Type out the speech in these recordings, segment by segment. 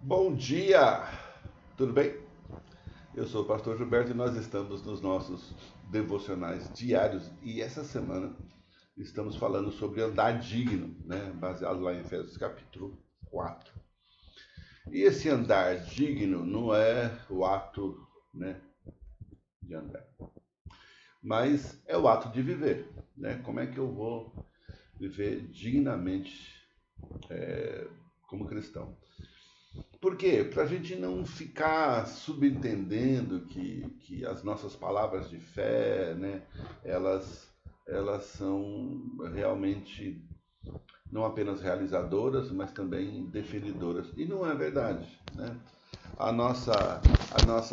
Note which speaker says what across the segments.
Speaker 1: Bom dia! Tudo bem? Eu sou o pastor Gilberto e nós estamos nos nossos devocionais diários e essa semana estamos falando sobre andar digno, né? Baseado lá em Efésios capítulo 4. E esse andar digno não é o ato, né, de andar, mas é o ato de viver, né? Como é que eu vou viver dignamente como cristão? Por quê? Para a gente não ficar subentendendo que as nossas palavras de fé, né, elas, elas são realmente não apenas realizadoras, mas também definidoras. E não é verdade. Né? A nossa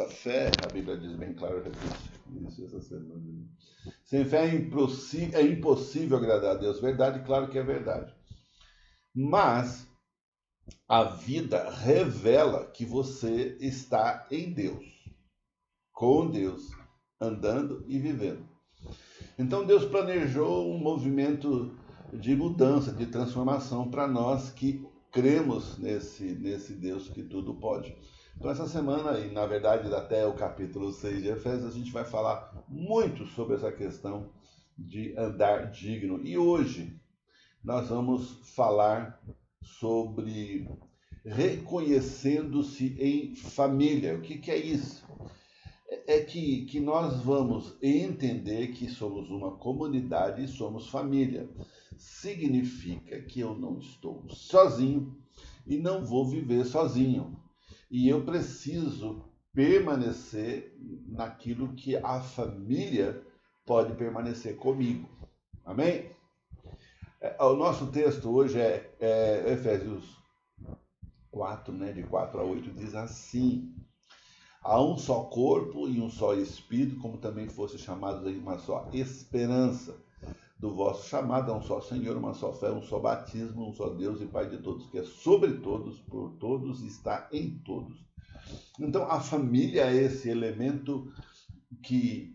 Speaker 1: fé, a Bíblia diz bem claro, eu disse isso essa semana. Sem fé é impossível agradar a Deus. Verdade, claro que é verdade. Mas a vida revela que você está em Deus, com Deus, andando e vivendo. Então Deus planejou um movimento de mudança, de transformação para nós que cremos nesse Deus que tudo pode. Então essa semana, e na verdade até o capítulo 6 de Efésios, a gente vai falar muito sobre essa questão de andar digno. E hoje nós vamos falar sobre reconhecendo-se em família. O que é isso? É que nós vamos entender que somos uma comunidade e somos família. Significa que eu não estou sozinho e não vou viver sozinho. E eu preciso permanecer naquilo que a família pode permanecer comigo. Amém? O nosso texto hoje é Efésios 4, né, de 4 a 8, diz assim: há um só corpo e um só espírito, como também fosse chamados em uma só esperança do vosso chamado, há um só Senhor, uma só fé, um só batismo, um só Deus e Pai de todos, que é sobre todos, por todos e está em todos. Então a família é esse elemento que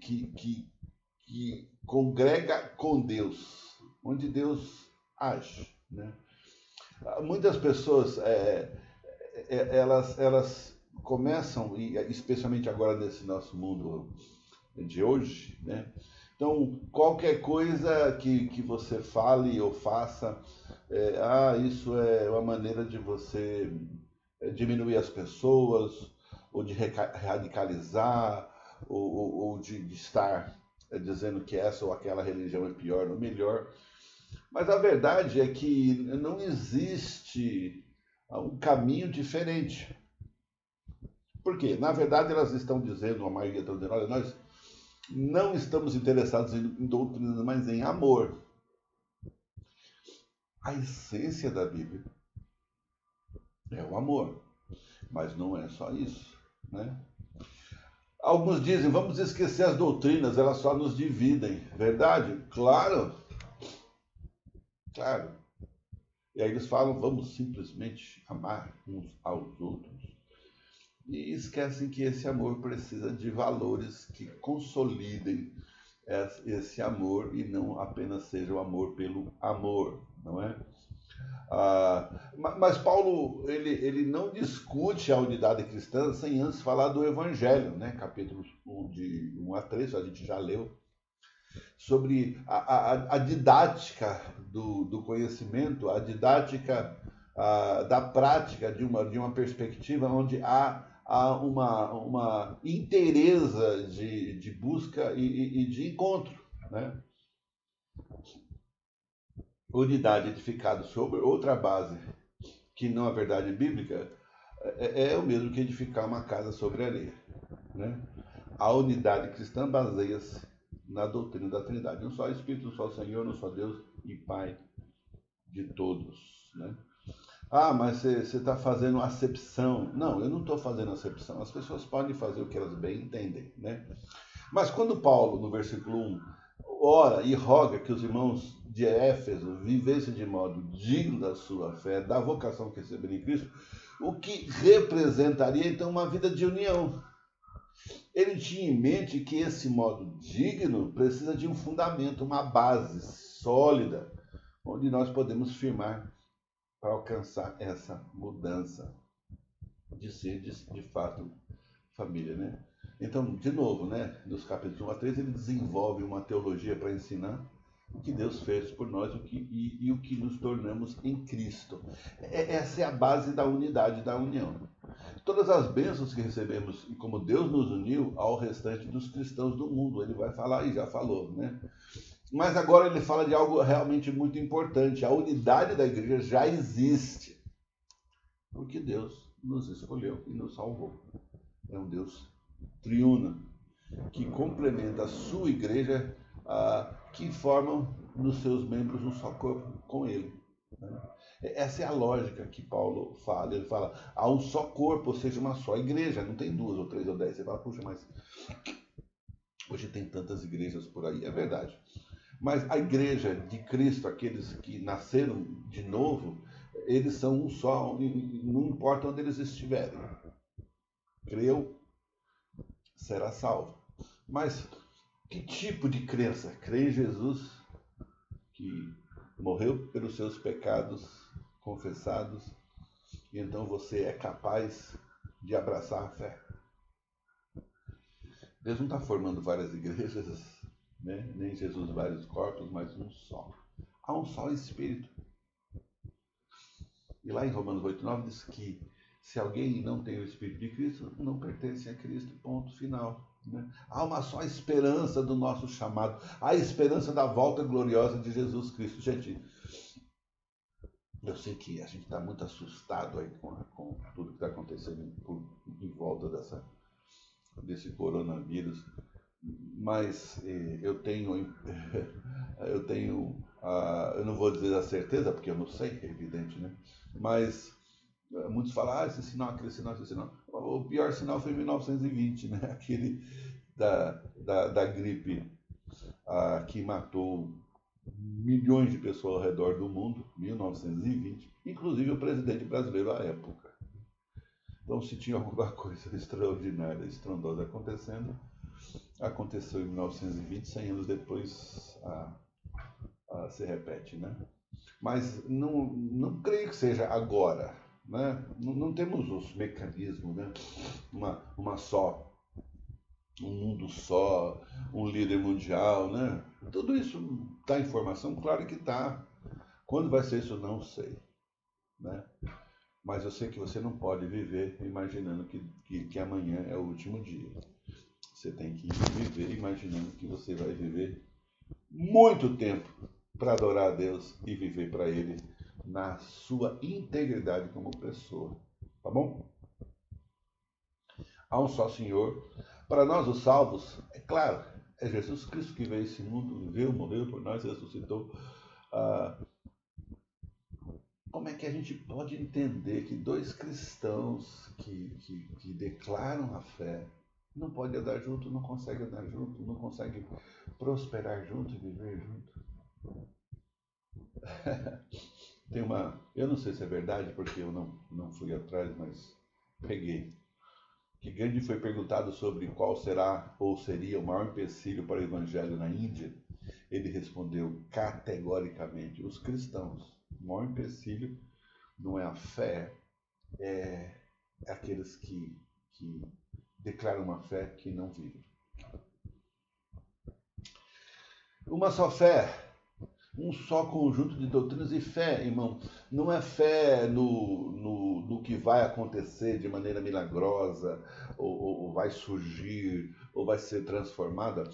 Speaker 1: congrega com Deus, onde Deus age, né? Muitas pessoas elas começam, e especialmente agora nesse nosso mundo de hoje, né? Então, qualquer coisa que você fale ou faça, isso é uma maneira de você diminuir as pessoas, ou de radicalizar, ou de estar dizendo que essa ou aquela religião é pior ou melhor. Mas a verdade é que não existe um caminho diferente. Por quê? Na verdade, elas estão dizendo, a maioria estão dizendo, olha, nós não estamos interessados em doutrinas, mas em amor. A essência da Bíblia é o amor, mas não é só isso, né? Alguns dizem, vamos esquecer as doutrinas, elas só nos dividem. Verdade? Claro, claro. E aí eles falam, vamos simplesmente amar uns aos outros. E esquecem que esse amor precisa de valores que consolidem esse amor e não apenas seja o amor pelo amor, não é? Mas Paulo ele não discute a unidade cristã sem antes falar do Evangelho, né? Capítulos 1, de 1 a 3, a gente já leu, sobre a didática do conhecimento, a didática da prática de uma perspectiva onde há uma inteireza de busca e de encontro, né? Unidade edificada sobre outra base que não a verdade bíblica é o mesmo que edificar uma casa sobre areia, né? A unidade cristã baseia-se na doutrina da Trindade, um só Espírito, um só Senhor, um só Deus e Pai de todos, né? Mas você está fazendo acepção. Não, eu não estou fazendo acepção. As pessoas podem fazer o que elas bem entendem, né? Mas quando Paulo, no versículo 1, ora e roga que os irmãos de Éfeso vivessem de modo digno da sua fé, da vocação que receberam em Cristo, o que representaria então uma vida de união. Ele tinha em mente que esse modo digno precisa de um fundamento, uma base sólida, onde nós podemos firmar para alcançar essa mudança. de ser, de fato, família, né? Então, de novo, né, nos capítulos 1 a 3, ele desenvolve uma teologia para ensinar o que Deus fez por nós e o que nos tornamos em Cristo. Essa é a base da unidade, da união. Todas as bênçãos que recebemos e como Deus nos uniu ao restante dos cristãos do mundo, ele vai falar e já falou, né? Mas agora ele fala de algo realmente muito importante. A unidade da igreja já existe, porque Deus nos escolheu e nos salvou. É um Deus triuno, que complementa a sua igreja, que formam nos seus membros um só corpo com ele. Né? Essa é a lógica que Paulo fala. Ele fala, há um só corpo, ou seja, uma só igreja. Não tem 2 ou 3 ou 10. Você fala, puxa, mas hoje tem tantas igrejas por aí. É verdade. Mas a igreja de Cristo, aqueles que nasceram de novo, eles são um só, não importa onde eles estiverem. Creu, será salvo. Mas que tipo de crença? Crê em Jesus, que morreu pelos seus pecados confessados, e então você é capaz de abraçar a fé. Deus não está formando várias igrejas, né? Nem Jesus vários corpos, mas um só. Há um só Espírito. E lá em Romanos 8:9 diz que se alguém não tem o Espírito de Cristo, não pertence a Cristo, ponto final. Né? Há uma só esperança do nosso chamado, a esperança da volta gloriosa de Jesus Cristo. Gente, eu sei que a gente está muito assustado aí com tudo que está acontecendo em volta desse coronavírus, mas eu eu não vou dizer a certeza, porque eu não sei, é evidente, né? Mas muitos falam, esse sinal, aquele sinal, esse sinal. O pior sinal foi em 1920, né? Aquele da gripe que matou milhões de pessoas ao redor do mundo, 1920, inclusive o presidente brasileiro à época. Então, se tinha alguma coisa extraordinária, estrondosa acontecendo, aconteceu em 1920, 100 anos depois se repete, né? Mas não creio que seja agora, né? Não temos os mecanismos, né? Um mundo só, um líder mundial, né? Tudo isso está em formação? Claro que está. Quando vai ser isso, não sei, né? Mas eu sei que você não pode viver imaginando que amanhã é o último dia. Você tem que viver imaginando que você vai viver muito tempo para adorar a Deus e viver para Ele na sua integridade como pessoa. Tá bom? Há um só Senhor. Para nós, os salvos, é claro, é Jesus Cristo que veio a esse mundo, viveu, morreu por nós, ressuscitou. Como é que a gente pode entender que 2 cristãos que declaram a fé não podem andar junto, não conseguem andar junto, não conseguem prosperar junto e viver junto? Eu não sei se é verdade, porque eu não fui atrás, mas peguei. Que Gandhi foi perguntado sobre qual será ou seria o maior empecilho para o evangelho na Índia. Ele respondeu categoricamente: os cristãos. O maior empecilho não é a fé, é aqueles que declaram uma fé que não vivem. Uma só fé, um só conjunto de doutrinas e fé, irmão. Não é fé no que vai acontecer de maneira milagrosa, ou vai surgir, ou vai ser transformada,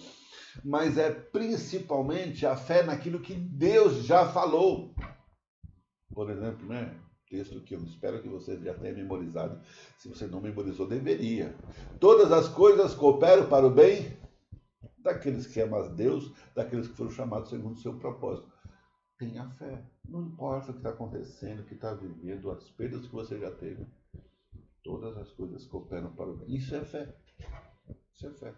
Speaker 1: mas é principalmente a fé naquilo que Deus já falou. Por exemplo, né? Texto que eu espero que você já tenha memorizado. Se você não memorizou, deveria. Todas as coisas cooperam para o bem daqueles que amam a Deus, daqueles que foram chamados segundo o seu propósito. Tenha fé. Não importa o que está acontecendo, o que está vivendo, as perdas que você já teve. Todas as coisas cooperam para o bem. Isso é fé. Isso é fé.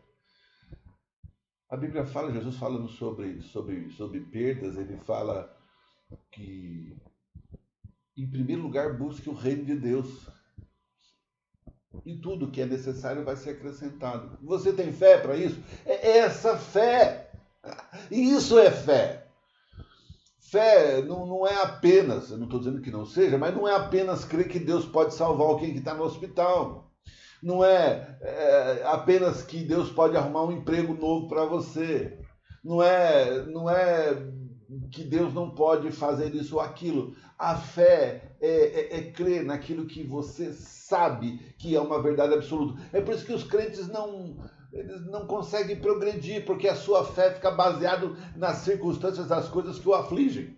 Speaker 1: A Bíblia fala, Jesus falando sobre perdas, ele fala que, em primeiro lugar, busque o reino de Deus. E tudo que é necessário vai ser acrescentado. Você tem fé para isso? É essa fé. E isso é fé. Fé não é apenas, eu não estou dizendo que não seja, mas não é apenas crer que Deus pode salvar alguém que está no hospital. Não é apenas que Deus pode arrumar um emprego novo para você. Não é que Deus não pode fazer isso ou aquilo. A fé é crer naquilo que você sabe que é uma verdade absoluta. É por isso que os crentes eles não conseguem progredir, porque a sua fé fica baseada nas circunstâncias das coisas que o afligem.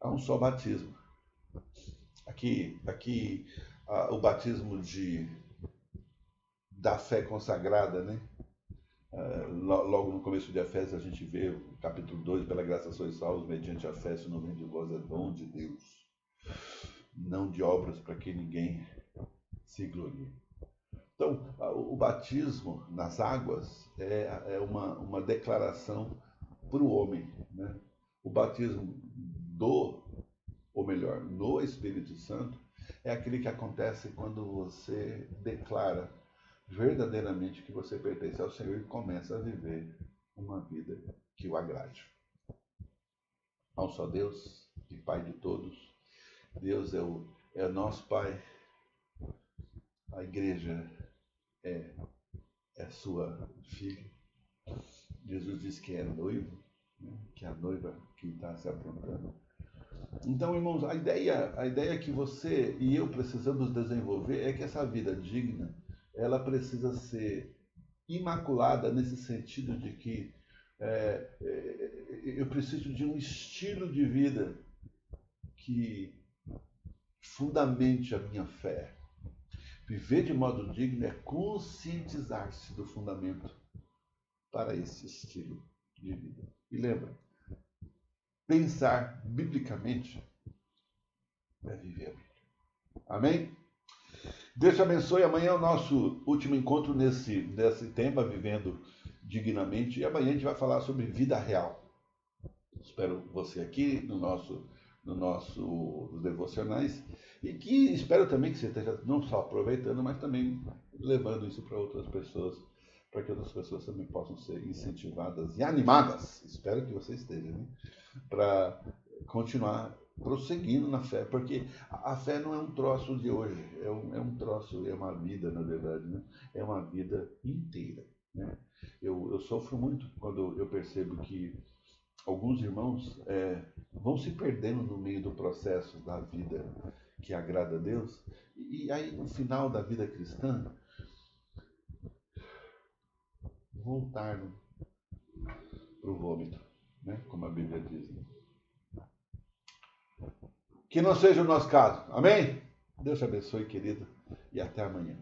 Speaker 1: Há um só batismo. Aqui o batismo da fé consagrada, né? Logo no começo de Efésios a gente vê o capítulo 2, pela graça sois salvos, mediante a fé, isso não vem de vós, é dom de Deus, não de obras para que ninguém se glorie. Então, o batismo nas águas é uma declaração para o homem, né? O batismo ou melhor, no Espírito Santo, é aquele que acontece quando você declara verdadeiramente que você pertence ao Senhor e começa a viver uma vida que o agrade. Há um só Deus e Pai de todos. Deus é o nosso Pai. A igreja é sua filha. Jesus diz que é noivo, né? Que é a noiva que está se aprontando. Então, irmãos, a ideia que você e eu precisamos desenvolver é que essa vida digna, ela precisa ser imaculada nesse sentido de que eu preciso de um estilo de vida que fundamente a minha fé. Viver de modo digno é conscientizar-se do fundamento para esse estilo de vida. E lembra, pensar biblicamente é viver a Bíblia. Amém? Deus te abençoe. Amanhã é o nosso último encontro nesse tema, Vivendo Dignamente. E amanhã a gente vai falar sobre vida real. Espero você aqui nos nossos devocionais. E que espero também que você esteja não só aproveitando, mas também levando isso para outras pessoas, para que outras pessoas também possam ser incentivadas e animadas. Espero que você esteja, né? Para continuar prosseguindo na fé, porque a fé não é um troço de hoje, é um troço, é uma vida, na verdade, né? É uma vida inteira, né? Eu sofro muito quando eu percebo que alguns irmãos vão se perdendo no meio do processo da vida que agrada a Deus, e aí no final da vida cristã, voltaram para o vômito, né? Como a Bíblia diz, né? Que não seja o nosso caso. Amém? Deus te abençoe, querido, e até amanhã.